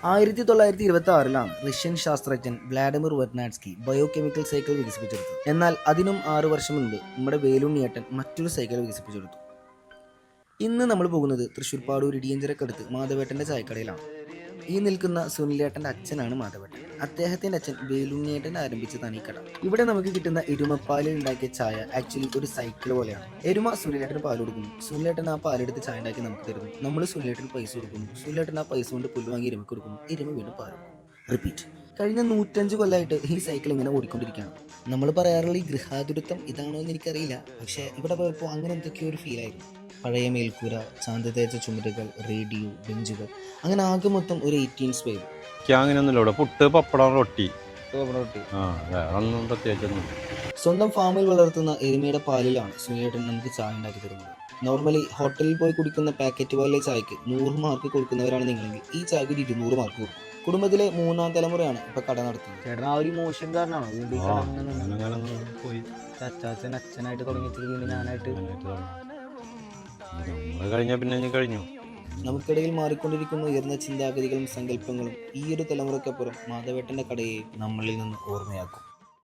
1926 Russian ശാസ്ത്രജ്ഞൻ Vladimir വെർനാഡ്സ്കി biochemical cycle വികസിപ്പിച്ചെടുത്തു. എന്നാൽ അതിനും 6 വർഷം മുൻപ് നമ്മുടെ വേലുണ്ണിയേട്ടൻ മറ്റൊരു സൈക്കിൾ വികസിപ്പിച്ചെടുത്തു. ഇന്ന് നമ്മൾ പോകുന്നത് തൃശ്ശൂർ പാടൂർ ഇടിയഞ്ചിറക്കടുത്ത് മാധവേട്ടൻ്റെ ചായക്കടയിലാണ്. ഈ നിൽക്കുന്ന സുനിലേട്ടൻ്റെ അച്ഛനാണ് മാധവേട്ടൻ. അദ്ദേഹത്തിൻ്റെ അച്ഛൻ വേലുണ്ണിയേട്ടൻ ആരംഭിച്ചതാണ് ഈ കട. ഇവിടെ നമുക്ക് കിട്ടുന്ന എരുമപ്പാലിൽ ഉണ്ടാക്കിയ ചായ ആക്ച്വലി ഒരു സൈക്കിൾ പോലെയാണ്. എരുമ സുനിലേട്ടന് പാൽ കൊടുക്കുന്നു, സുനിലേട്ടൻ ആ പാലെടുത്ത് ചായ ഉണ്ടാക്കി നമുക്ക് തരുന്നു. നമ്മൾ സുനിലേട്ടന് പൈസ കൊടുക്കുന്നു, സുനിലേട്ടൻ ആ പൈസ കൊണ്ട് പുല്ല് വാങ്ങി എരുമ കൊടുക്കുന്നു, എരുമ വീണ്ടും പാൽ കൊടുക്കുന്നു. റിപ്പീറ്റ്. കഴിഞ്ഞ 105 കൊല്ലമായിട്ട് ഈ സൈക്കിൾ ഇങ്ങനെ ഓടിക്കൊണ്ടിരിക്കുകയാണ്. നമ്മൾ പറയാറുള്ള ഈ ഗൃഹാതുരത്വം ഇതാണോ എന്ന് എനിക്കറിയില്ല, പക്ഷേ ഇവിടെ പോയപ്പോൾ അങ്ങനെ എന്തൊക്കെയോ ഒരു ഫീലായിരുന്നു. പഴയ മേൽക്കൂര, ചാന്ത് തേച്ച ചുമരുകൾ, റേഡിയോ, ബെഞ്ചുകൾ, അങ്ങനെ ആകെ മൊത്തം ഒരു 18 സ്പേസ്. അങ്ങനെയൊന്നുമില്ല, ഇവിടെ പുട്ട്, പപ്പടം, റൊട്ടി. സ്വന്തം ഫാമിൽ വളർത്തുന്ന എരുമയുടെ പാലിലാണ് സുനിലേട്ടൻ നമുക്ക് ചായ ഉണ്ടാക്കി തരുന്നത്. നോർമലി ഹോട്ടലിൽ പോയി കുടിക്കുന്ന പാക്കറ്റ് പാലിലെ ചായക്ക് 100 മാർക്ക് കൊടുക്കുന്നവരാണ് നിങ്ങളെങ്കിൽ ഈ ചായക്ക് 200 മാർക്ക് കൊടുക്കും. കുടുംബത്തിലെ 3ാം തലമുറയാണ് ഇപ്പൊ കട നടത്തുന്നത്. ചേട്ടൻ ആ ഒരു മോശംകാരനാണോ? അച്ഛനായിട്ട് തുടങ്ങിയിട്ട് ഞാനായിട്ട് കഴിഞ്ഞു. നമുക്കിടയിൽ മാറിക്കൊണ്ടിരിക്കുന്ന ഉയർന്ന ചിന്താഗതികളും സങ്കല്പങ്ങളും ഈ ഒരു തലമുറക്കപ്പുറം മാധവേട്ടൻ്റെ കടയെ നമ്മളിൽ നിന്ന് ഓർമ്മയാക്കും.